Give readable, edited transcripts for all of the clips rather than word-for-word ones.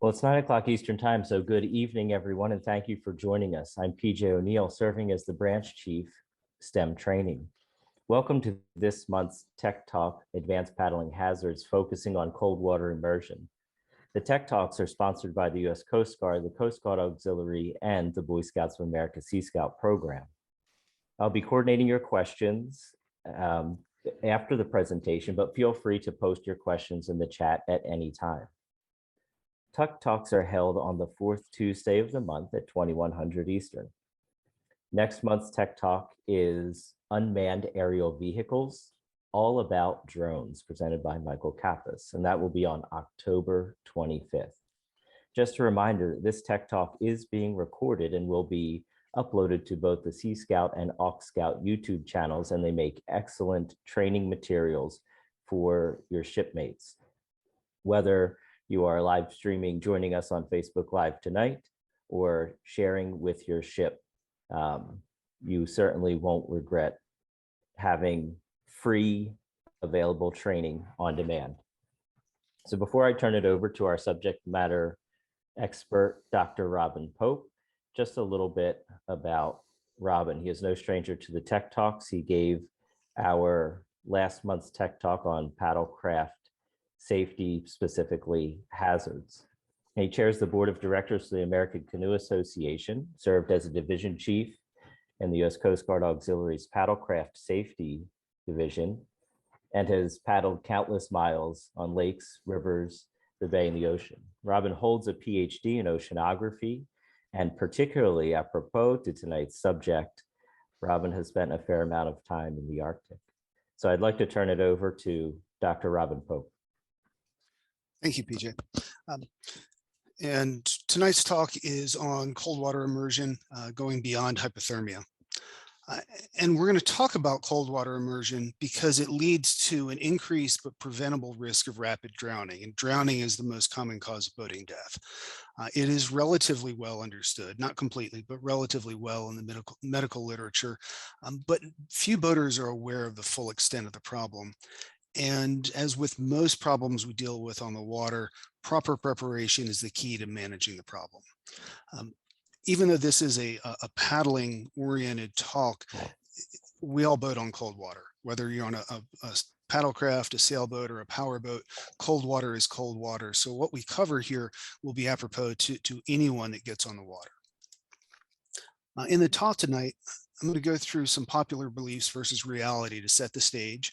Well, it's 9 o'clock Eastern time, so good evening, everyone, and thank you for joining us. I'm PJ O'Neill, serving as the branch chief, STEM training. Welcome to this month's Tech Talk, Advanced Paddling Hazards, focusing on cold water immersion. The Tech Talks are sponsored by the U.S. Coast Guard, the Coast Guard Auxiliary, and the Boy Scouts of America Sea Scout program. I'll be coordinating your questions after the presentation, but feel free to post your questions in the chat at any time. Tech Talks are held on the fourth Tuesday of the month at 2100 Eastern. Next month's Tech Talk is Unmanned Aerial Vehicles, all about drones, presented by Michael Kappas, and that will be on October 25th. Just a reminder, this Tech Talk is being recorded and will be uploaded to both the Sea Scout and AuxScout YouTube channels, and they make excellent training materials for your shipmates. Whether you are live streaming, joining us on Facebook Live tonight, or sharing with your ship, you certainly won't regret having free available training on demand. So before I turn it over to our subject matter expert, Dr. Robin Pope, just a little bit about Robin. He is no stranger to the Tech Talks. He gave our last month's Tech Talk on Paddlecraft safety, specifically hazards. And he chairs the board of directors for the American Canoe Association, served as a division chief in the U.S. Coast Guard Auxiliary's Paddlecraft Safety Division, and has paddled countless miles on lakes, rivers, the bay, and the ocean. Robin holds a Ph.D. in oceanography, and particularly apropos to tonight's subject, Robin has spent a fair amount of time in the Arctic. So I'd like to turn it over to Dr. Robin Pope. Thank you, PJ. And tonight's talk is on cold water immersion, going beyond hypothermia. And we're going to talk about cold water immersion because it leads to an increased but preventable risk of rapid drowning. And drowning is the most common cause of boating death. It is relatively well understood, not completely, but relatively well in the medical literature. But few boaters are aware of the full extent of the problem. And as with most problems we deal with on the water, proper preparation is the key to managing the problem. Even though this is a paddling oriented talk, we all boat on cold water. Whether you're on a paddlecraft, a sailboat, or a powerboat, cold water is cold water. So what we cover here will be apropos to anyone that gets on the water. In the talk tonight, I'm going to go through some popular beliefs versus reality to set the stage.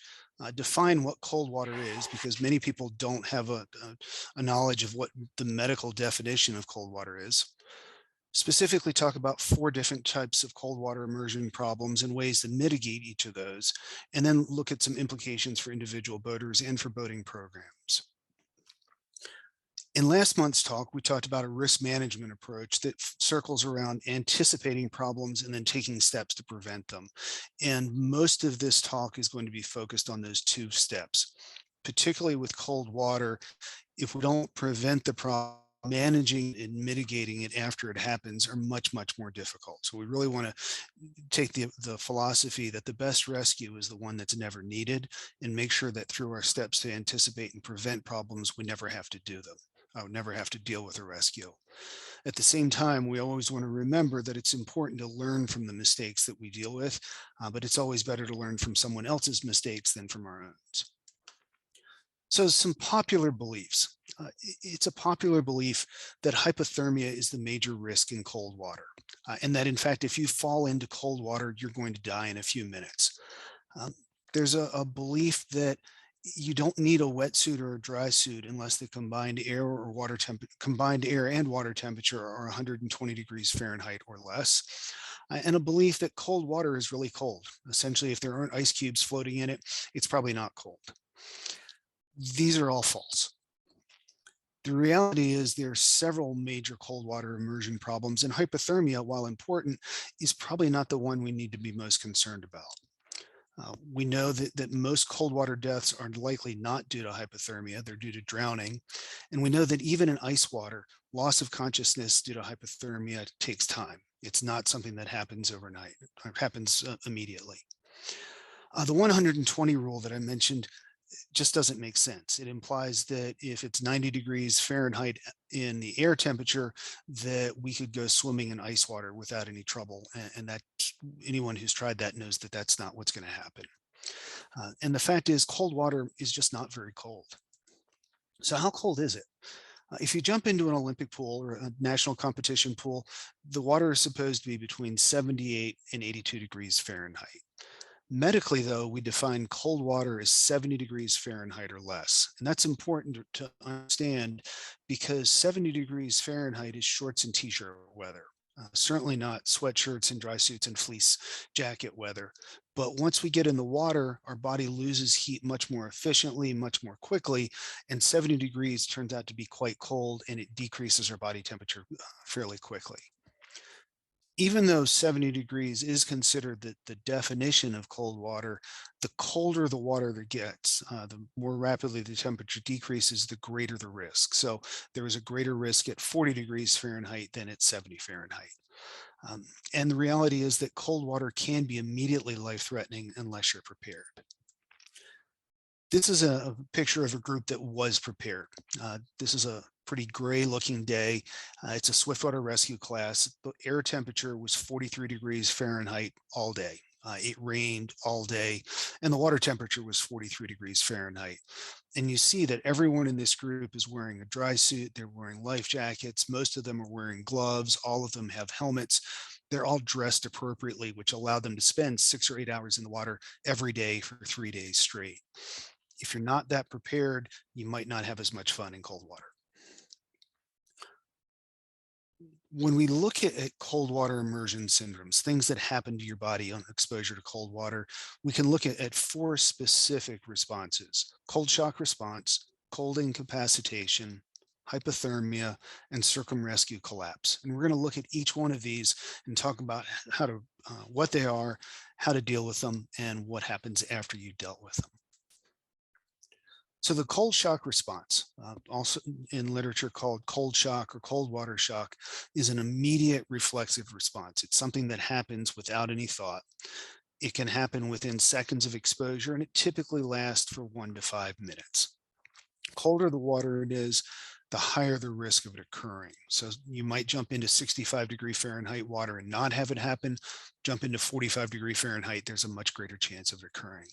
Define what cold water is, because many people don't have a knowledge of what the medical definition of cold water is. Specifically talk about 4 different types of cold water immersion problems and ways to mitigate each of those, and then look at some implications for individual boaters and for boating programs. In last month's talk, we talked about a risk management approach that circles around anticipating problems and then taking steps to prevent them. And most of this talk is going to be focused on those 2 steps, particularly with cold water. If we don't prevent the problem, managing and mitigating it after it happens are much, much more difficult. So we really want to take the philosophy that the best rescue is the one that's never needed, and make sure that through our steps to anticipate and prevent problems, we never have to do them. Never have to deal with a rescue. At the same time, we always want to remember that it's important to learn from the mistakes that we deal with, but it's always better to learn from someone else's mistakes than from our own. So some popular beliefs. It's a popular belief that hypothermia is the major risk in cold water, and that in fact, if you fall into cold water, you're going to die in a few minutes. There's a belief that you don't need a wetsuit or a dry suit unless the combined air and water temperature are 120 degrees Fahrenheit or less. And a belief that cold water is really cold. Essentially, if there aren't ice cubes floating in it, it's probably not cold. These are all false. The reality is there are several major cold water immersion problems, and hypothermia, while important, is probably not the one we need to be most concerned about. We know that most cold water deaths are likely not due to hypothermia, they're due to drowning. And we know that even in ice water, loss of consciousness due to hypothermia takes time. It's not something that happens overnight, it happens immediately. The 120 rule that I mentioned just doesn't make sense. It implies that if it's 90 degrees Fahrenheit in the air temperature, that we could go swimming in ice water without any trouble. And that anyone who's tried that knows that that's not what's going to happen. And the fact is, cold water is just not very cold. So how cold is it? If you jump into an Olympic pool or a national competition pool, the water is supposed to be between 78 and 82 degrees Fahrenheit. Medically, though, we define cold water as 70 degrees Fahrenheit or less. And that's important to understand because 70 degrees Fahrenheit is shorts and t-shirt weather. Certainly not sweatshirts and dry suits and fleece jacket weather. But once we get in the water, our body loses heat much more efficiently, much more quickly, and 70 degrees turns out to be quite cold and it decreases our body temperature fairly quickly. Even though 70 degrees is considered the definition of cold water, the colder the water that gets, the more rapidly the temperature decreases, the greater the risk. So there is a greater risk at 40 degrees Fahrenheit than at 70 Fahrenheit. And the reality is that cold water can be immediately life-threatening unless you're prepared. This is a picture of a group that was prepared. This is a pretty gray looking day. It's a swiftwater rescue class. The air temperature was 43 degrees Fahrenheit all day. It rained all day and the water temperature was 43 degrees Fahrenheit. And you see that everyone in this group is wearing a dry suit. They're wearing life jackets. Most of them are wearing gloves. All of them have helmets. They're all dressed appropriately, which allowed them to spend 6 or 8 hours in the water every day for 3 days straight. If you're not that prepared, you might not have as much fun in cold water. When we look at cold water immersion syndromes, things that happen to your body on exposure to cold water, we can look at 4 specific responses: cold shock response, cold incapacitation, hypothermia, and circum-rescue collapse. And we're going to look at each one of these and talk about how to, what they are, how to deal with them, and what happens after you dealt with them. So the cold shock response, also in literature called cold shock or cold water shock, is an immediate reflexive response. It's something that happens without any thought. It can happen within seconds of exposure, and it typically lasts for 1 to 5 minutes. Colder the water it is, the higher the risk of it occurring. So you might jump into 65 degree Fahrenheit water and not have it happen. Jump into 45 degree Fahrenheit, there's a much greater chance of it occurring.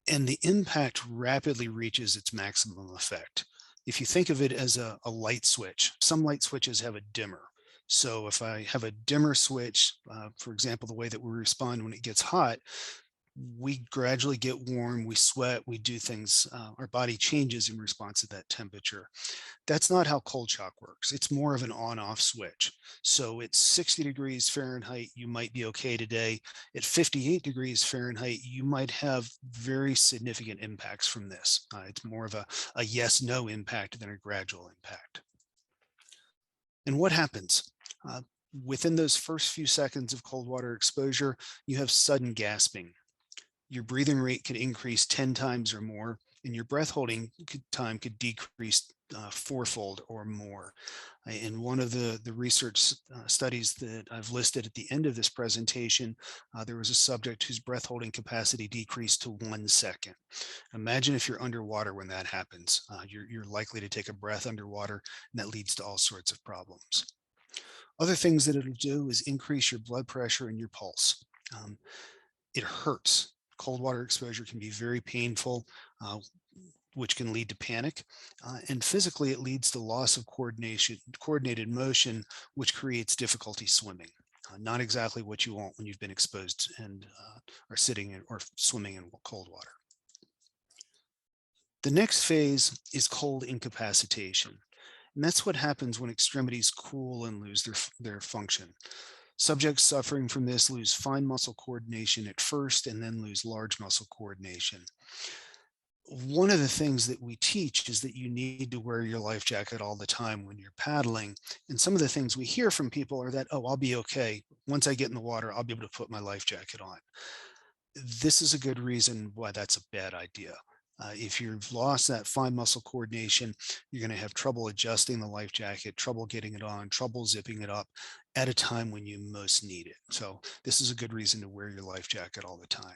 And the impact rapidly reaches its maximum effect. If you think of it as a light switch, some light switches have a dimmer. So if I have a dimmer switch, for example, the way that we respond when it gets hot, we gradually get warm, we sweat, we do things, our body changes in response to that temperature. That's not how cold shock works. It's more of an on-off switch. So at 60 degrees Fahrenheit, you might be okay today. At 58 degrees Fahrenheit, you might have very significant impacts from this. It's more of a yes-no impact than a gradual impact. And what happens? Within those first few seconds of cold water exposure, you have sudden gasping. Your breathing rate could increase 10 times or more, and your breath holding time could decrease 4-fold or more. In one of the research studies that I've listed at the end of this presentation, there was a subject whose breath holding capacity decreased to 1 second. Imagine if you're underwater when that happens. You're likely to take a breath underwater, and that leads to all sorts of problems. Other things that it'll do is increase your blood pressure and your pulse. It hurts. Cold water exposure can be very painful, which can lead to panic. And physically, it leads to loss of coordinated motion, which creates difficulty swimming. Not exactly what you want when you've been exposed and are sitting in, or swimming in cold water. The next phase is cold incapacitation. And that's what happens when extremities cool and lose their function. Subjects suffering from this lose fine muscle coordination at first and then lose large muscle coordination. One of the things that we teach is that you need to wear your life jacket all the time when you're paddling. And some of the things we hear from people are that, oh, I'll be okay. Once I get in the water, I'll be able to put my life jacket on. This is a good reason why that's a bad idea. If you've lost that fine muscle coordination, you're going to have trouble adjusting the life jacket, trouble getting it on, trouble zipping it up at a time when you most need it. So this is a good reason to wear your life jacket all the time.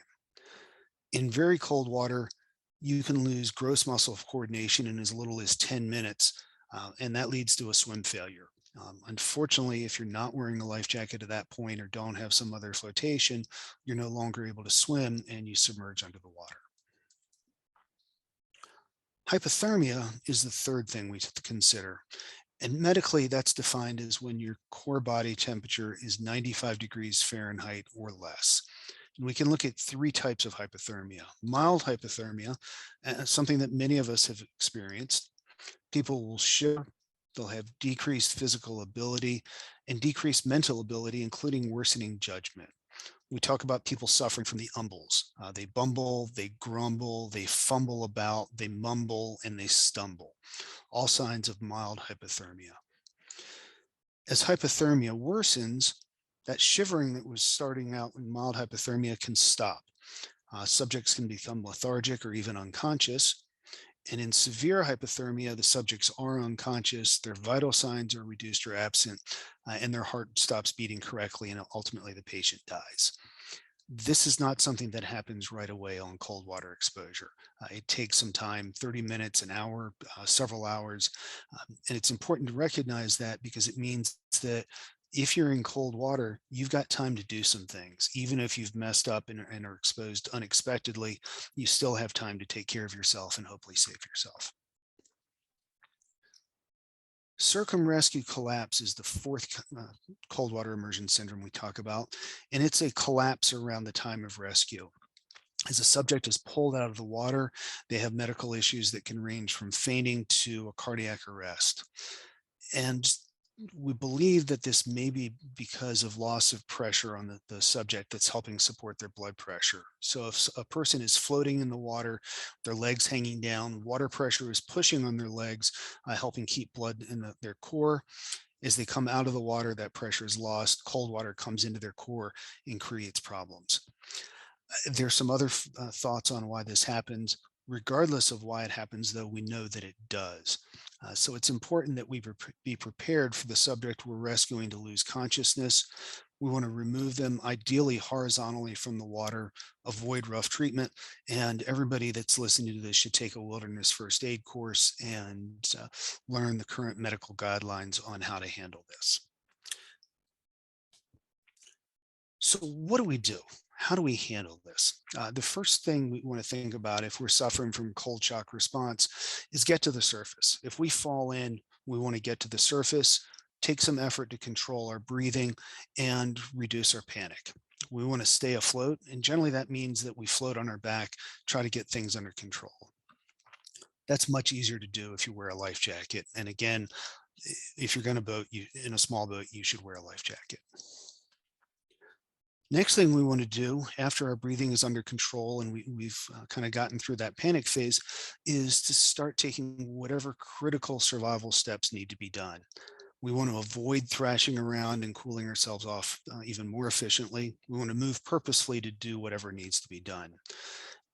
In very cold water, You can lose gross muscle coordination in as little as 10 minutes, and that leads to a swim failure. Unfortunately, if you're not wearing a life jacket at that point or don't have some other flotation, you're no longer able to swim and you submerge under the water. Hypothermia is the third thing we have to consider. And medically, that's defined as when your core body temperature is 95 degrees Fahrenheit or less. And we can look at three types of hypothermia. Mild hypothermia, something that many of us have experienced. People will shiver, they'll have decreased physical ability and decreased mental ability, including worsening judgment. We talk about people suffering from the umbles. They bumble, they grumble, they fumble about, they mumble, and they stumble. All signs of mild hypothermia. As hypothermia worsens, that shivering that was starting out in mild hypothermia can stop. Subjects can become lethargic or even unconscious. And in severe hypothermia, the subjects are unconscious, their vital signs are reduced or absent, and their heart stops beating correctly, and ultimately the patient dies. This is not something that happens right away on cold water exposure. It takes some time, 30 minutes, an hour, several hours. And it's important to recognize that because it means that if you're in cold water, you've got time to do some things. Even if you've messed up and are exposed unexpectedly, you still have time to take care of yourself and hopefully save yourself. Circum-rescue collapse is the fourth cold water immersion syndrome we talk about, and it's a collapse around the time of rescue. As a subject is pulled out of the water, they have medical issues that can range from fainting to a cardiac arrest. And we believe that this may be because of loss of pressure on the subject that's helping support their blood pressure. So if a person is floating in the water, their legs hanging down, water pressure is pushing on their legs, helping keep blood in their core. As they come out of the water, that pressure is lost. Cold water comes into their core and creates problems. There's some other thoughts on why this happens. Regardless of why it happens, though, we know that it does. So it's important that we be prepared for the subject we're rescuing to lose consciousness. We want to remove them ideally horizontally from the water, avoid rough treatment, and everybody that's listening to this should take a wilderness first aid course and learn the current medical guidelines on how to handle this. So what do we do? How do we handle this? The first thing we want to think about if we're suffering from cold shock response is get to the surface. If we fall in, we want to get to the surface, take some effort to control our breathing and reduce our panic. We want to stay afloat, and generally that means that we float on our back, try to get things under control. That's much easier to do if you wear a life jacket. And again, if you're going to boat, in a small boat, you should wear a life jacket. Next thing we want to do after our breathing is under control and we've kind of gotten through that panic phase is to start taking whatever critical survival steps need to be done. We want to avoid thrashing around and cooling ourselves off even more efficiently. We want to move purposefully to do whatever needs to be done.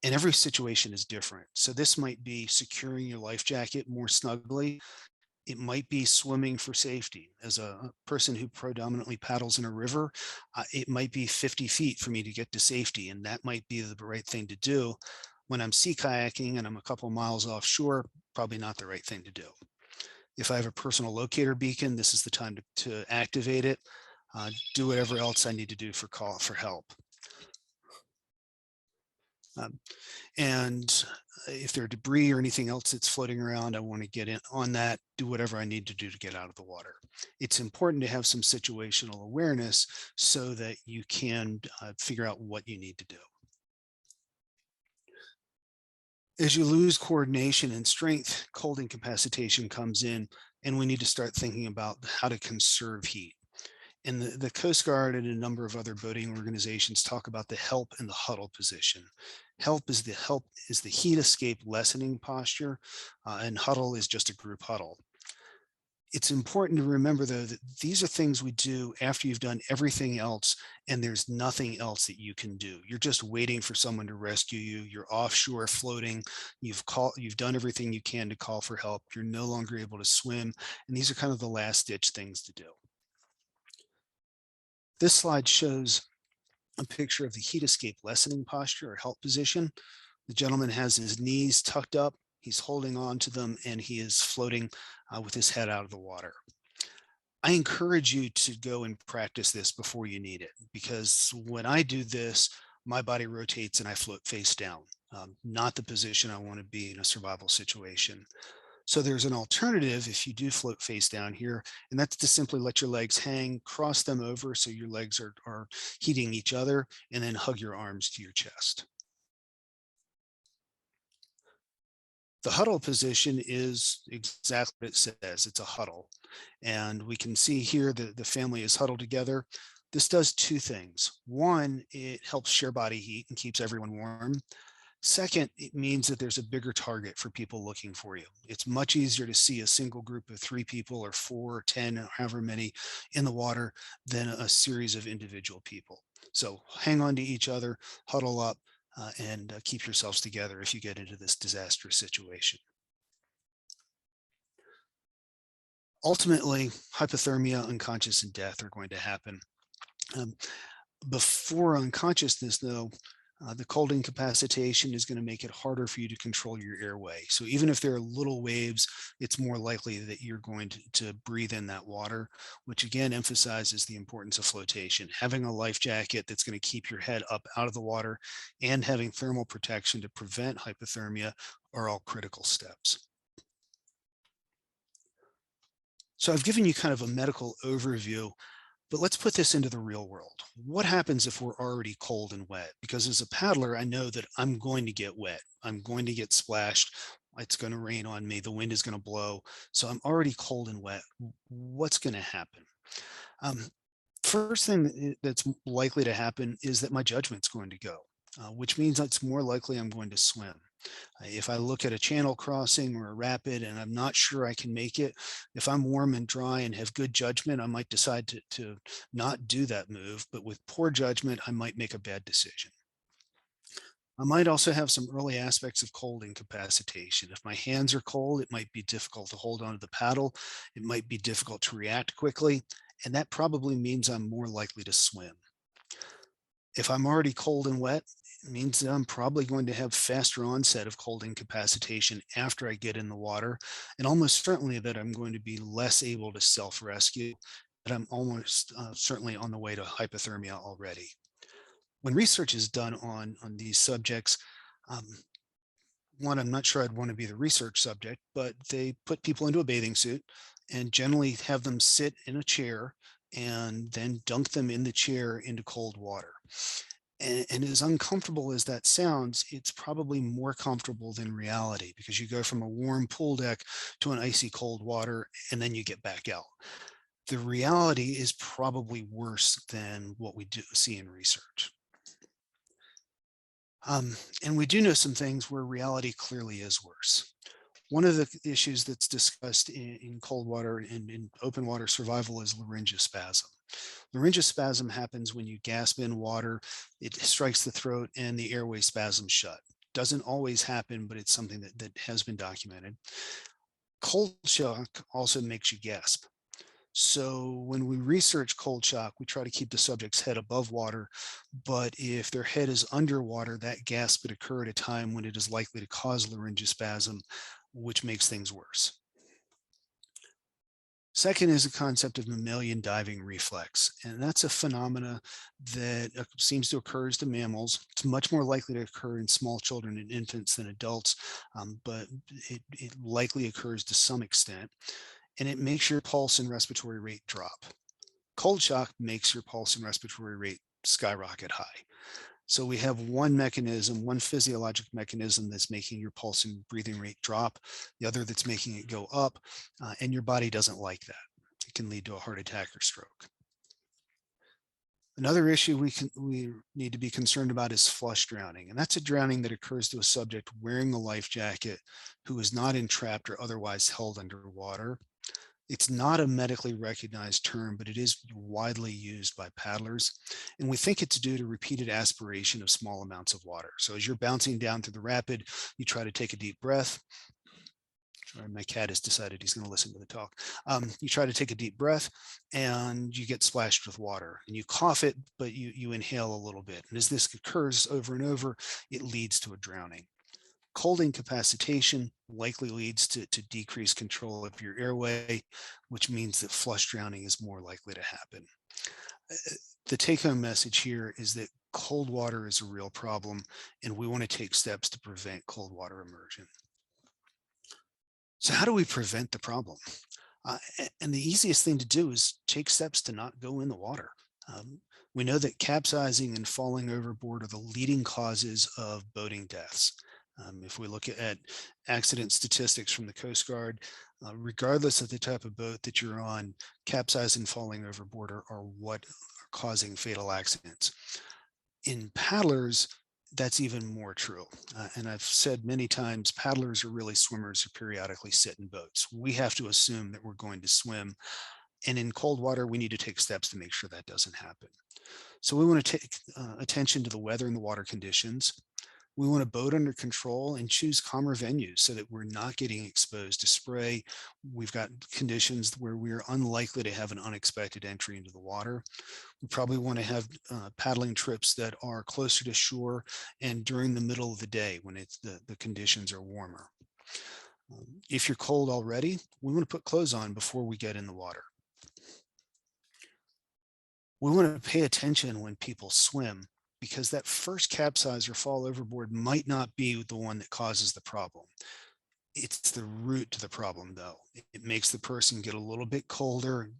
And every situation is different. So this might be securing your life jacket more snugly. It might be swimming for safety. As a person who predominantly paddles in a river, it might be 50 feet for me to get to safety, and that might be the right thing to do. When I'm sea kayaking and I'm a couple miles offshore, probably not the right thing to do. If I have a personal locator beacon, this is the time to activate it. Do whatever else I need to do for call for help. And if there's debris or anything else that's floating around, I want to get in on that, do whatever I need to do to get out of the water. It's important to have some situational awareness so that you can figure out what you need to do. As you lose coordination and strength, cold incapacitation comes in, and we need to start thinking about how to conserve heat. And the Coast Guard and a number of other boating organizations talk about the help and the huddle position. Help is the heat escape lessening posture, and huddle is just a group huddle. It's important to remember, though, that these are things we do after you've done everything else and there's nothing else that you can do. You're just waiting for someone to rescue you. You're offshore floating. You've done everything you can to call for help. You're no longer able to swim. And these are kind of the last ditch things to do. This slide shows a picture of the heat escape lessening posture or help position. The gentleman has his knees tucked up, he's holding on to them, and he is floating with his head out of the water. I encourage you to go and practice this before you need it, because when I do this, my body rotates and I float face down, not the position I want to be in a survival situation. So there's an alternative if you do float face down here, and that's to simply let your legs hang, cross them over so your legs are heating each other, and then hug your arms to your chest. The huddle position is exactly what it says. It's a huddle. And we can see here that the family is huddled together. This does two things. One, it helps share body heat and keeps everyone warm. Second, it means that there's a bigger target for people looking for you. It's much easier to see a single group of 3 people or 4 or 10, or however many in the water than a series of individual people. So hang on to each other, huddle up, and keep yourselves together if you get into this disastrous situation. Ultimately, hypothermia, unconscious, and death are going to happen. Before unconsciousness, though, the cold incapacitation is going to make it harder for you to control your airway. So even if there are little waves, it's more likely that you're going to breathe in that water, which again emphasizes the importance of flotation. Having a life jacket that's going to keep your head up out of the water and having thermal protection to prevent hypothermia are all critical steps. So I've given you kind of a medical overview, but let's put this into the real world. What happens if we're already cold and wet? Because as a paddler, I know that I'm going to get wet. I'm going to get splashed. It's going to rain on me. The wind is going to blow. So I'm already cold and wet. What's going to happen? First thing that's likely to happen is that my judgment's going to go, which means it's more likely I'm going to swim. If I look at a channel crossing or a rapid and I'm not sure I can make it, if I'm warm and dry and have good judgment, I might decide to not do that move. But with poor judgment, I might make a bad decision. I might also have some early aspects of cold incapacitation. If my hands are cold, it might be difficult to hold onto the paddle. It might be difficult to react quickly, and that probably means I'm more likely to swim. If I'm already cold and wet, it means that I'm probably going to have faster onset of cold incapacitation after I get in the water, and almost certainly that I'm going to be less able to self-rescue, that I'm almost certainly on the way to hypothermia already. When research is done on these subjects, one, I'm not sure I'd want to be the research subject, but they put people into a bathing suit and generally have them sit in a chair and then dunk them in the chair into cold water. And as uncomfortable as that sounds, it's probably more comfortable than reality, because you go from a warm pool deck to an icy cold water and then you get back out. The reality is probably worse than what we do see in research. And we do know some things where reality clearly is worse. One of the issues that's discussed in cold water and in open water survival is laryngospasm. Laryngospasm happens when you gasp in water, it strikes the throat and the airway spasms shut. Doesn't always happen, but it's something that has been documented. Cold shock also makes you gasp. So when we research cold shock, we try to keep the subject's head above water, but if their head is underwater, that gasp would occur at a time when it is likely to cause laryngospasm, which makes things worse. Second is the concept of mammalian diving reflex, and that's a phenomena that seems to occur to mammals. It's much more likely to occur in small children and infants than adults, but it likely occurs to some extent, and it makes your pulse and respiratory rate drop. Cold shock makes your pulse and respiratory rate skyrocket high. So we have one mechanism, one physiologic mechanism that's making your pulse and breathing rate drop, the other that's making it go up, and your body doesn't like that. It can lead to a heart attack or stroke. Another issue we need to be concerned about is flush drowning, and that's a drowning that occurs to a subject wearing a life jacket who is not entrapped or otherwise held underwater. It's not a medically recognized term, but it is widely used by paddlers. And we think it's due to repeated aspiration of small amounts of water. So as you're bouncing down through the rapid, you try to take a deep breath. Sorry, my cat has decided he's going to listen to the talk. You try to take a deep breath and you get splashed with water, and you cough it, but you inhale a little bit. And as this occurs over and over, it leads to a drowning. Cold incapacitation likely leads to decreased control of your airway, which means that flush drowning is more likely to happen. The take-home message here is that cold water is a real problem, and we want to take steps to prevent cold water immersion. So how do we prevent the problem? And the easiest thing to do is take steps to not go in the water. We know that capsizing and falling overboard are the leading causes of boating deaths. If we look at accident statistics from the Coast Guard, regardless of the type of boat that you're on, capsizing and falling overboard are what are causing fatal accidents. In paddlers, that's even more true. And I've said many times, paddlers are really swimmers who periodically sit in boats. We have to assume that we're going to swim. And in cold water, we need to take steps to make sure that doesn't happen. So we want to take attention to the weather and the water conditions. We want to boat under control and choose calmer venues so that we're not getting exposed to spray. We've got conditions where we're unlikely to have an unexpected entry into the water. We probably want to have paddling trips that are closer to shore and during the middle of the day when the conditions are warmer. If you're cold already, we want to put clothes on before we get in the water. We want to pay attention when people swim, because that first capsize or fall overboard might not be the one that causes the problem. It's the root to the problem, though. It makes the person get a little bit colder,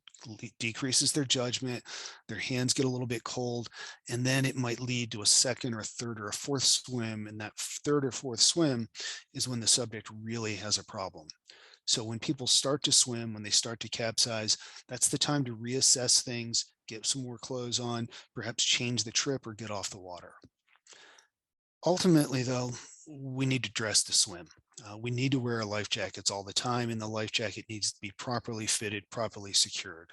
decreases their judgment, their hands get a little bit cold, and then it might lead to a second or third or a fourth swim, and that third or fourth swim is when the subject really has a problem. So when people start to swim, when they start to capsize, that's the time to reassess things, get some more clothes on, perhaps change the trip or get off the water. Ultimately, though, we need to dress to swim. We need to wear our life jackets all the time, and the life jacket needs to be properly fitted, properly secured.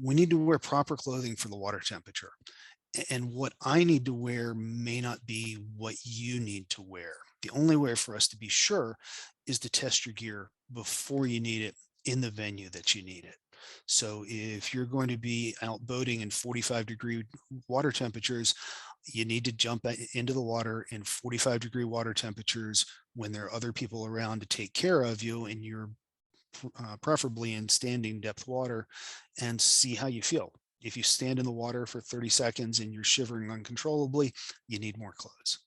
We need to wear proper clothing for the water temperature. And what I need to wear may not be what you need to wear. The only way for us to be sure is to test your gear before you need it in the venue that you need it. So if you're going to be out boating in 45-degree water temperatures, you need to jump into the water in 45-degree water temperatures when there are other people around to take care of you, and you're preferably in standing depth water, and see how you feel. If you stand in the water for 30 seconds and you're shivering uncontrollably, you need more clothes.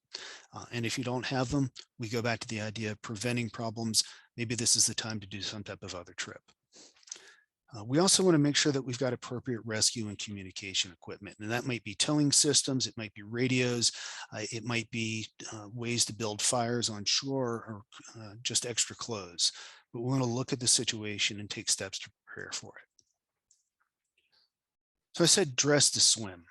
And if you don't have them, we go back to the idea of preventing problems. Maybe this is the time to do some type of other trip. We also want to make sure that we've got appropriate rescue and communication equipment. And that might be towing systems, it might be radios, it might be ways to build fires on shore, or just extra clothes. But we want to look at the situation and take steps to prepare for it. So I said dress to swim.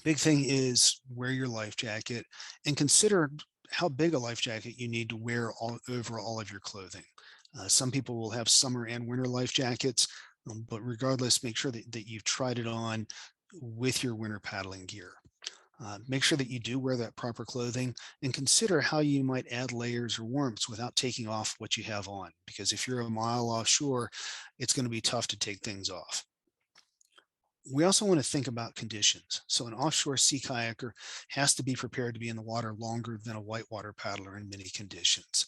Big thing is wear your life jacket, and consider how big a life jacket you need to wear over all of your clothing. Some people will have summer and winter life jackets, but regardless, make sure that you've tried it on with your winter paddling gear. Make sure that you do wear that proper clothing, and consider how you might add layers or warmth without taking off what you have on, because if you're a mile offshore, it's going to be tough to take things off. We also want to think about conditions. So an offshore sea kayaker has to be prepared to be in the water longer than a whitewater paddler in many conditions.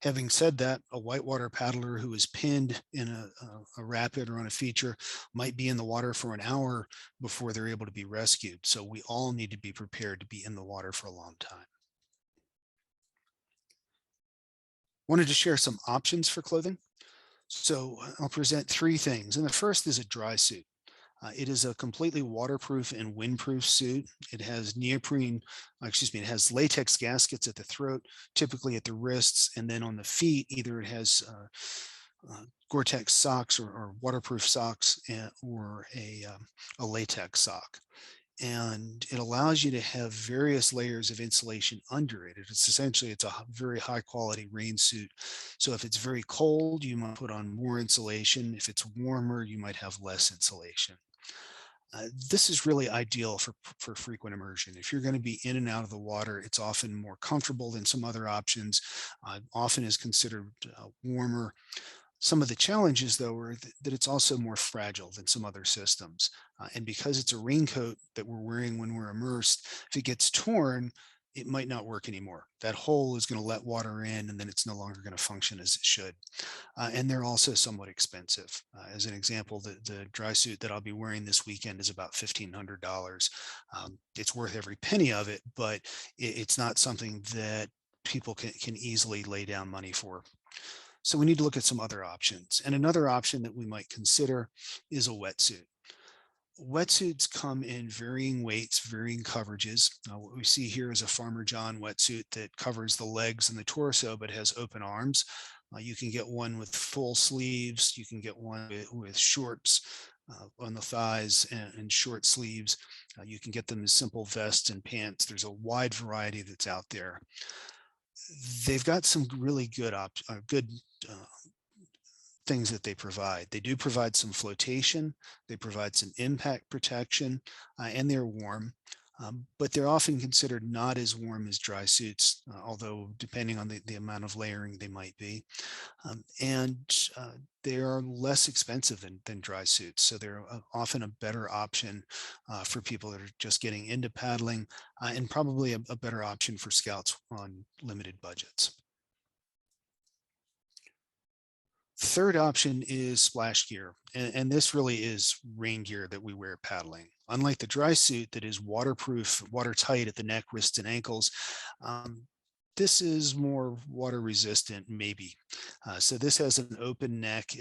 Having said that, a whitewater paddler who is pinned in a rapid or on a feature might be in the water for an hour before they're able to be rescued. So we all need to be prepared to be in the water for a long time. Wanted to share some options for clothing. So I'll present three things. And the first is a dry suit. It is a completely waterproof and windproof suit. It has it has latex gaskets at the throat, typically at the wrists, and then on the feet, either it has Gore-Tex socks or waterproof socks, or a latex sock. And it allows you to have various layers of insulation under it. It's a very high quality rain suit. So if it's very cold, you might put on more insulation. If it's warmer, you might have less insulation. This is really ideal for frequent immersion. If you're going to be in and out of the water, it's often more comfortable than some other options, often is considered warmer. Some of the challenges, though, are that it's also more fragile than some other systems. And because it's a raincoat that we're wearing when we're immersed, if it gets torn, it might not work anymore. That hole is going to let water in, and then it's no longer going to function as it should. And they're also somewhat expensive. As an example, the dry suit that I'll be wearing this weekend is about $1,500. It's worth every penny of it, but it's not something that people can easily lay down money for. So we need to look at some other options. And another option that we might consider is a wetsuit. Wetsuits come in varying weights, varying coverages. What we see here is a Farmer John wetsuit that covers the legs and the torso, but has open arms. You can get one with full sleeves. You can get one with shorts on the thighs and short sleeves. You can get them as simple vests and pants. There's a wide variety that's out there. They've got some really good things that they provide. They do provide some flotation, they provide some impact protection, and they're warm, but they're often considered not as warm as dry suits, although depending on the amount of layering they might be. And they are less expensive than dry suits, so they're often a better option for people that are just getting into paddling, and probably a better option for scouts on limited budgets. Third option is splash gear, and this really is rain gear that we wear paddling. Unlike the dry suit that is waterproof, watertight at the neck, wrists, and ankles, this is more water resistant, maybe. So this has an open neck.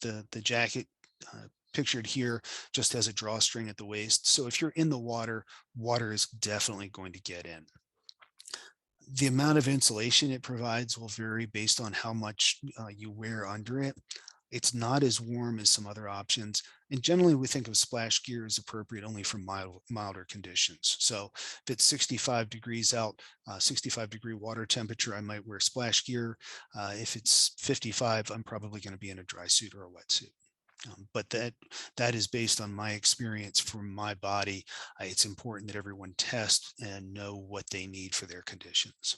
The jacket pictured here just has a drawstring at the waist. So if you're in the water, water is definitely going to get in. The amount of insulation it provides will vary based on how much you wear under it. It's not as warm as some other options. And generally we think of splash gear as appropriate only for milder conditions. So if it's 65 degrees out, 65-degree water temperature, I might wear splash gear. If it's 55, I'm probably going to be in a dry suit or a wetsuit. But that is based on my experience from my body. It's important that everyone test and know what they need for their conditions.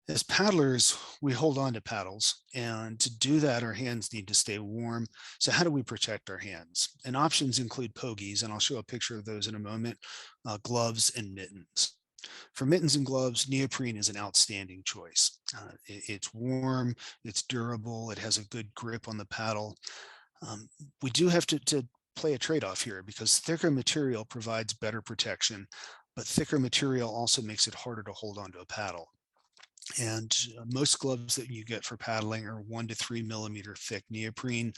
As paddlers, we hold on to paddles, and to do that, our hands need to stay warm. So how do we protect our hands? And options include pogies, and I'll show a picture of those in a moment, gloves, and mittens. For mittens and gloves, neoprene is an outstanding choice. It's warm, it's durable, it has a good grip on the paddle. We do have to play a trade-off here because thicker material provides better protection, but thicker material also makes it harder to hold onto a paddle. And most gloves that you get for paddling are 1 to 3 millimeter thick neoprene.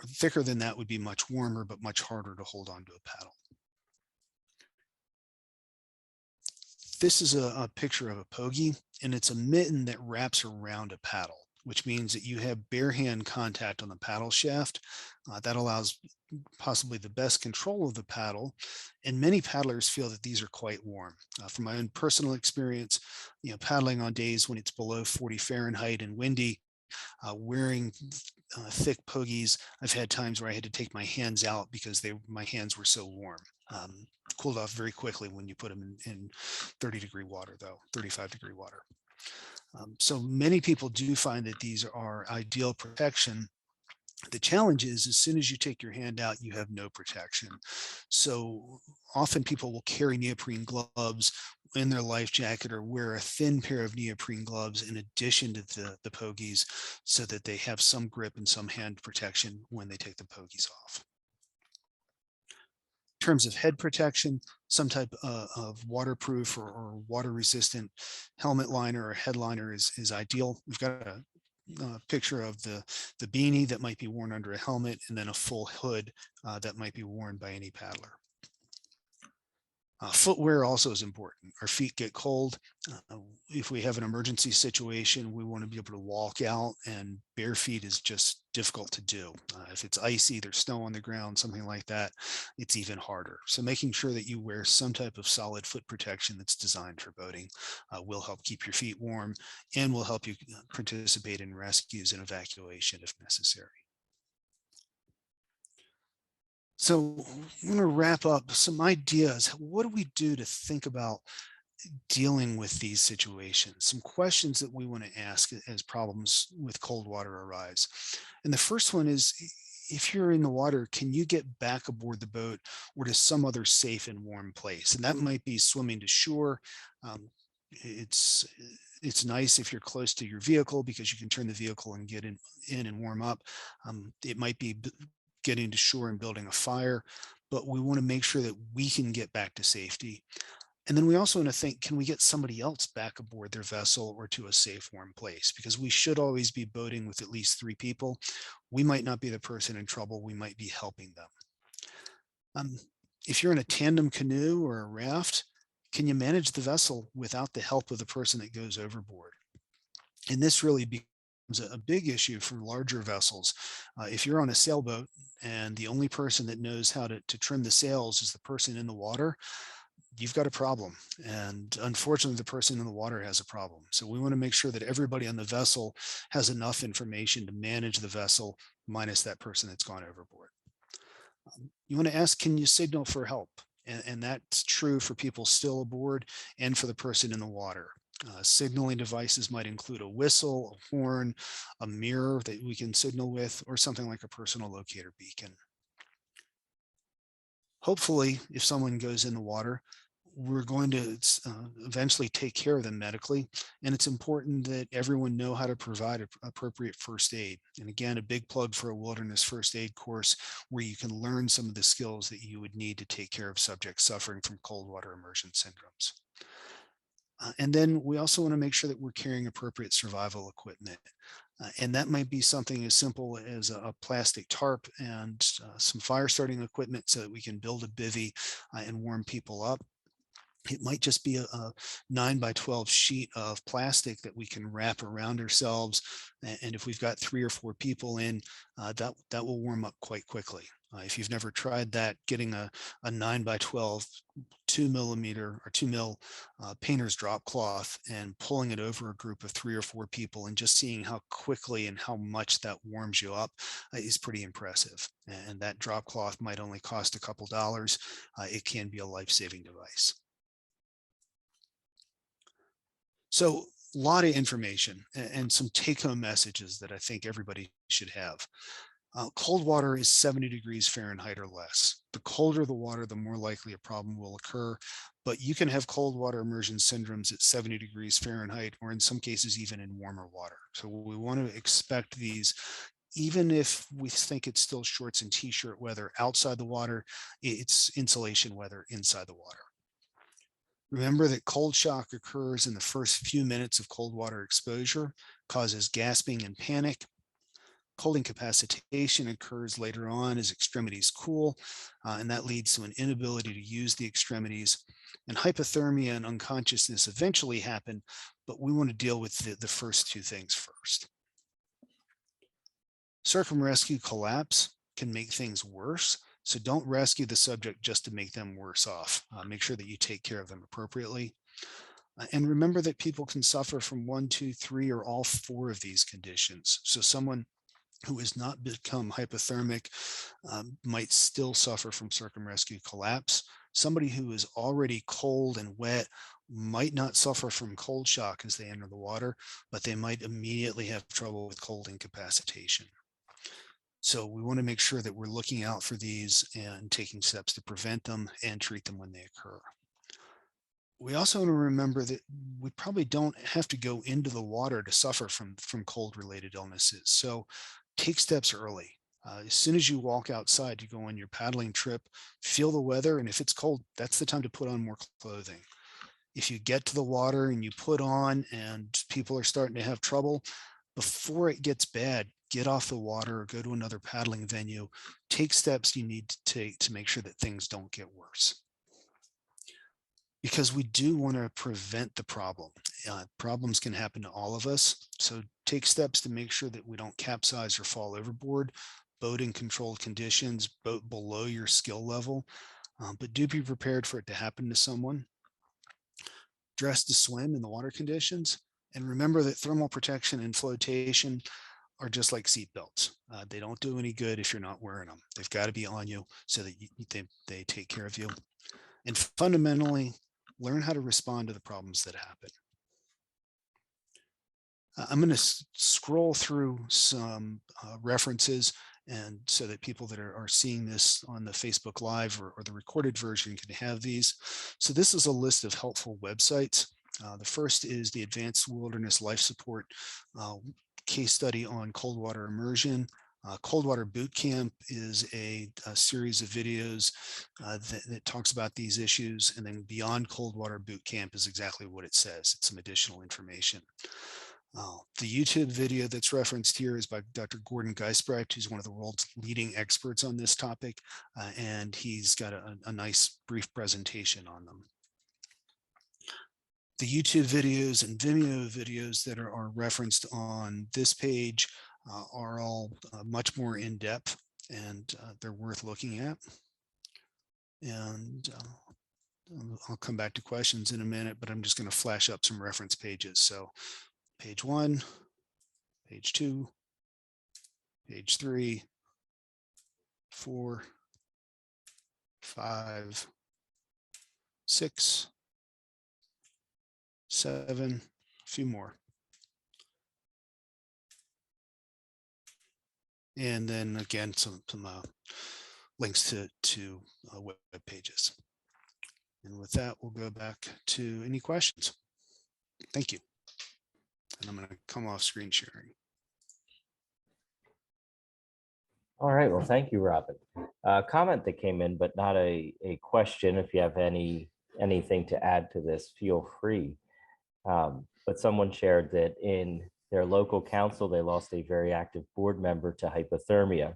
Thicker than that would be much warmer, but much harder to hold onto a paddle. This is a picture of a pogie, and it's a mitten that wraps around a paddle, which means that you have bare hand contact on the paddle shaft. That allows possibly the best control of the paddle, and many paddlers feel that these are quite warm. From my own personal experience, paddling on days when it's below 40 Fahrenheit and windy, wearing thick pogies, I've had times where I had to take my hands out because my hands were so warm. Cooled off very quickly when you put them in 30-degree water, though, 35-degree water. So many people do find that these are ideal protection. The challenge is as soon as you take your hand out, you have no protection. So often people will carry neoprene gloves in their life jacket or wear a thin pair of neoprene gloves in addition to the pogies so that they have some grip and some hand protection when they take the pogies off. In terms of head protection, some type of waterproof or water resistant helmet liner or headliner is ideal. We've got a picture of the beanie that might be worn under a helmet, and then a full hood that might be worn by any paddler. Footwear also is important. Our feet get cold. If we have an emergency situation, we want to be able to walk out, and bare feet is just difficult to do. If it's icy, there's snow on the ground, something like that, it's even harder. So making sure that you wear some type of solid foot protection that's designed for boating will help keep your feet warm and will help you participate in rescues and evacuation if necessary. So I'm going to wrap up some ideas. What do we do to think about dealing with these situations? Some questions that we want to ask as problems with cold water arise. And the first one is, if you're in the water, can you get back aboard the boat or to some other safe and warm place? And that might be swimming to shore. Um, it's it's nice if you're close to your vehicle because you can turn the vehicle and get in and warm up. It might be getting to shore and building a fire, but we want to make sure that we can get back to safety. And then we also want to think, can we get somebody else back aboard their vessel or to a safe, warm place? Because we should always be boating with at least 3 people. We might not be the person in trouble. We might be helping them. If you're in a tandem canoe or a raft, can you manage the vessel without the help of the person that goes overboard? And this really becomes a big issue for larger vessels. If you're on a sailboat and the only person that knows how to trim the sails is the person in the water, you've got a problem. And unfortunately, the person in the water has a problem. So we want to make sure that everybody on the vessel has enough information to manage the vessel, minus that person that's gone overboard. You want to ask, can you signal for help? And that's true for people still aboard and for the person in the water. Signaling devices might include a whistle, a horn, a mirror that we can signal with, or something like a personal locator beacon. Hopefully, if someone goes in the water, we're going to eventually take care of them medically. And it's important that everyone know how to provide appropriate first aid. And again, a big plug for a wilderness first aid course where you can learn some of the skills that you would need to take care of subjects suffering from cold water immersion syndromes. And then we also want to make sure that we're carrying appropriate survival equipment. And that might be something as simple as a plastic tarp and some fire starting equipment so that we can build a bivvy and warm people up. It might just be a 9x12 sheet of plastic that we can wrap around ourselves. And if we've got 3 or 4 people in, that will warm up quite quickly. If you've never tried that, getting a 9x12 2 millimeter or 2 mil painter's drop cloth and pulling it over a group of 3 or 4 people and just seeing how quickly and how much that warms you up is pretty impressive. And that drop cloth might only cost a couple dollars. It can be a life-saving device. So a lot of information and some take-home messages that I think everybody should have. Cold water is 70 degrees Fahrenheit or less. The colder the water, the more likely a problem will occur. But you can have cold water immersion syndromes at 70 degrees Fahrenheit, or in some cases, even in warmer water. So we want to expect these, even if we think it's still shorts and t-shirt weather outside the water, it's insulation weather inside the water. Remember that cold shock occurs in the first few minutes of cold water exposure, causes gasping and panic. Cold incapacitation occurs later on as extremities cool, and that leads to an inability to use the extremities. And hypothermia and unconsciousness eventually happen, but we want to deal with the first 2 things first. Circum-rescue collapse can make things worse. So don't rescue the subject just to make them worse off. Make sure that you take care of them appropriately. And remember that people can suffer from 1, 2, 3, or all 4 of these conditions. So someone who has not become hypothermic might still suffer from circum-rescue collapse. Somebody who is already cold and wet might not suffer from cold shock as they enter the water, but they might immediately have trouble with cold incapacitation. So we want to make sure that we're looking out for these and taking steps to prevent them and treat them when they occur. We also want to remember that we probably don't have to go into the water to suffer from cold-related illnesses. So take steps early. As soon as you walk outside, you go on your paddling trip, feel the weather, and if it's cold, that's the time to put on more clothing. If you get to the water and you put on and people are starting to have trouble, before it gets bad, get off the water or go to another paddling venue. Take steps you need to take to make sure that things don't get worse. Because we do want to prevent the problem. Problems can happen to all of us. So take steps to make sure that we don't capsize or fall overboard. Boat in controlled conditions, boat below your skill level. But do be prepared for it to happen to someone. Dress to swim in the water conditions. And remember that thermal protection and flotation are just like seat belts. They don't do any good if you're not wearing them. They've got to be on you so that they take care of you. And fundamentally, learn how to respond to the problems that happen. I'm going to scroll through some references, and so that people that are seeing this on the Facebook Live or the recorded version can have these. So this is a list of helpful websites. The first is the Advanced Wilderness Life Support case study on cold water immersion. Cold Water Boot Camp is a series of videos that talks about these issues, and then Beyond Cold Water Boot Camp is exactly what it says. It's some additional information. The YouTube video that's referenced here is by Dr. Gordon Geisbrecht, who's one of the world's leading experts on this topic, and he's got a nice brief presentation on them. The YouTube videos and Vimeo videos that are referenced on this page are all much more in depth, and they're worth looking at. And I'll come back to questions in a minute, but I'm just going to flash up some reference pages. So page 1, page 2, page 3, 4, 5, 6, 7, a few more. And then again, some links to web pages. And with that, we'll go back to any questions. Thank you. And I'm going to come off screen sharing. All right, well, thank you, Robin. Comment that came in, but not a question. If you have anything to add to this, feel free. But someone shared that in their local council, they lost a very active board member to hypothermia.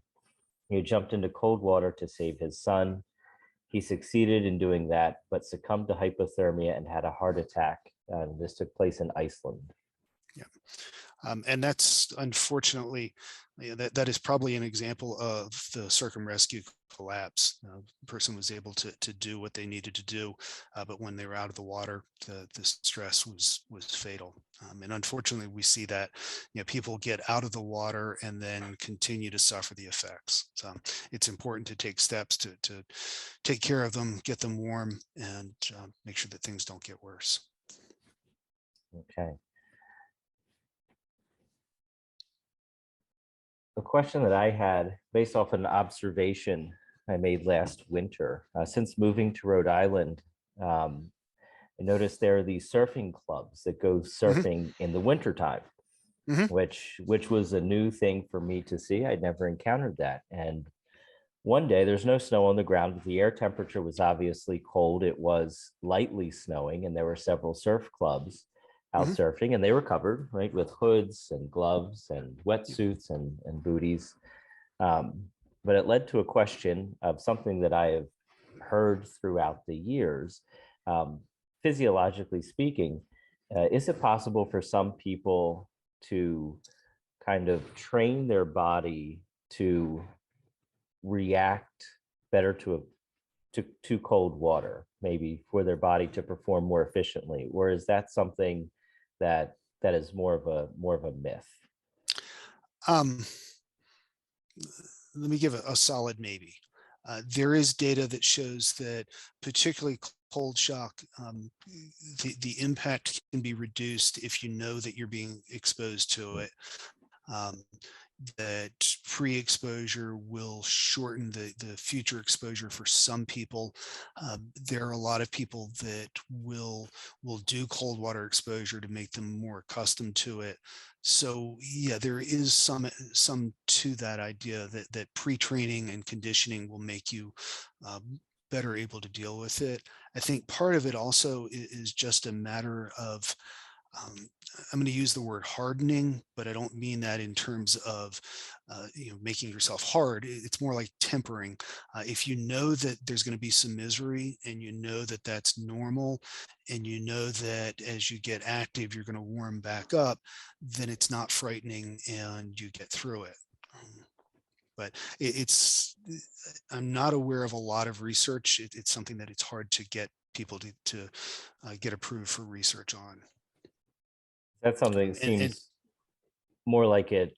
He jumped into cold water to save his son. He succeeded in doing that, but succumbed to hypothermia and had a heart attack. This took place in Iceland. Yeah, and that's unfortunately, that is probably an example of the Circum-rescue Collapse. The person was able to do what they needed to do, but when they were out of the water, the stress was fatal. And unfortunately, we see that people get out of the water and then continue to suffer the effects. So it's important to take steps to take care of them, get them warm, and make sure that things don't get worse. Okay. A question that I had based off an observation I made last winter. Since moving to Rhode Island, I noticed there are these surfing clubs that go surfing in the wintertime, which was a new thing for me to see. I'd never encountered that. And one day there's no snow on the ground, but the air temperature was obviously cold. It was lightly snowing, and there were several surf clubs out surfing, and they were covered, right, with hoods and gloves and wetsuits and booties. But it led to a question of something that I have heard throughout the years. Physiologically speaking, is it possible for some people to kind of train their body to react better to cold water, maybe for their body to perform more efficiently? Or is that something that is more of a myth? Let me give a solid maybe. There is data that shows that particularly cold shock, the impact can be reduced if you know that you're being exposed to it. That pre-exposure will shorten the future exposure for some people. There are a lot of people that will do cold water exposure to make them more accustomed to it. So yeah, there is some to that idea that pre-training and conditioning will make you better able to deal with it. I think part of it also is just a matter of I'm going to use the word hardening, but I don't mean that in terms of making yourself hard. It's more like tempering. If you know that there's going to be some misery, and you know that that's normal, and you know that as you get active you're going to warm back up, then it's not frightening and you get through it. But I'm not aware of a lot of research. It's something that it's hard to get people to get approved for research on. That's something that seems more like it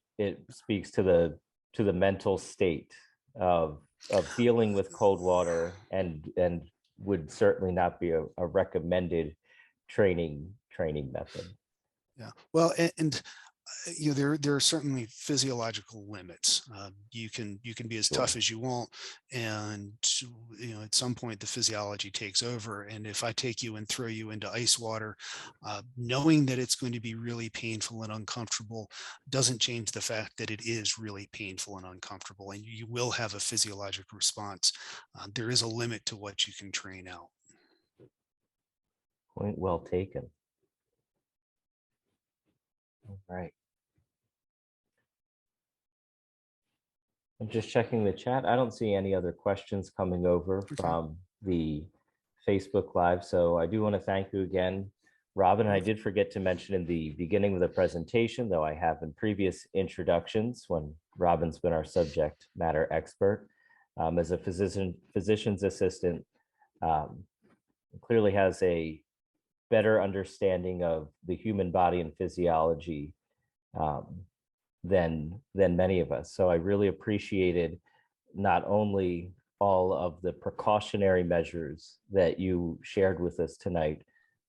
speaks to the mental state of dealing with cold water, and would certainly not be a recommended training method. Yeah, well, and there are certainly physiological limits. You can be as tough Sure. as you want, and at some point the physiology takes over. And if I take you and throw you into ice water, knowing that it's going to be really painful and uncomfortable doesn't change the fact that it is really painful and uncomfortable, and you will have a physiologic response. There is a limit to what you can train out. Point well taken. All right. I'm just checking the chat. I don't see any other questions coming over from the Facebook Live. So I do want to thank you again, Robin. I did forget to mention in the beginning of the presentation, though I have in previous introductions when Robin's been our subject matter expert, as a physician's assistant, clearly has a better understanding of the human body and physiology than many of us. So I really appreciated not only all of the precautionary measures that you shared with us tonight,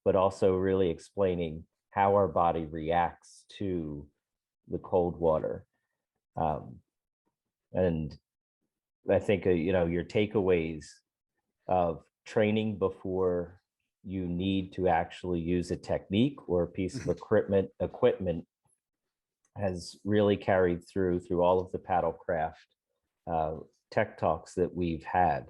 but also really explaining how our body reacts to the cold water. And I think, your takeaways of training before you need to actually use a technique or a piece of equipment has really carried through all of the Paddlecraft tech talks that we've had.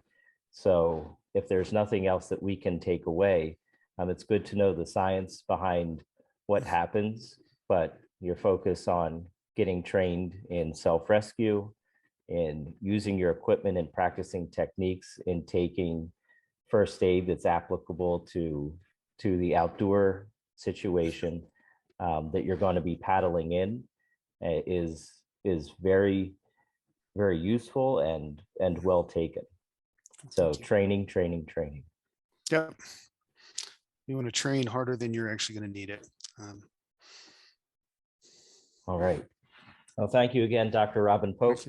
So if there's nothing else that we can take away, it's good to know the science behind what happens, but your focus on getting trained in self-rescue, in using your equipment and practicing techniques, in taking first aid that's applicable to the outdoor situation that you're going to be paddling in is very, very useful and well taken. So training. Yep. You want to train harder than you're actually going to need it. All right. Well, thank you again, Dr. Robin Pope.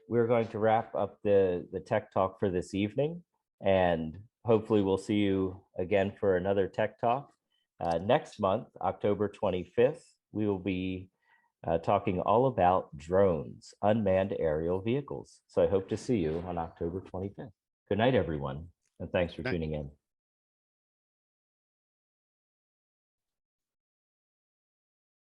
We're going to wrap up the tech talk for this evening, and hopefully we'll see you again for another tech talk. Next month, October 25th, we will be talking all about drones, unmanned aerial vehicles. So I hope to see you on October 25th. Good night, everyone, and thanks for tuning in.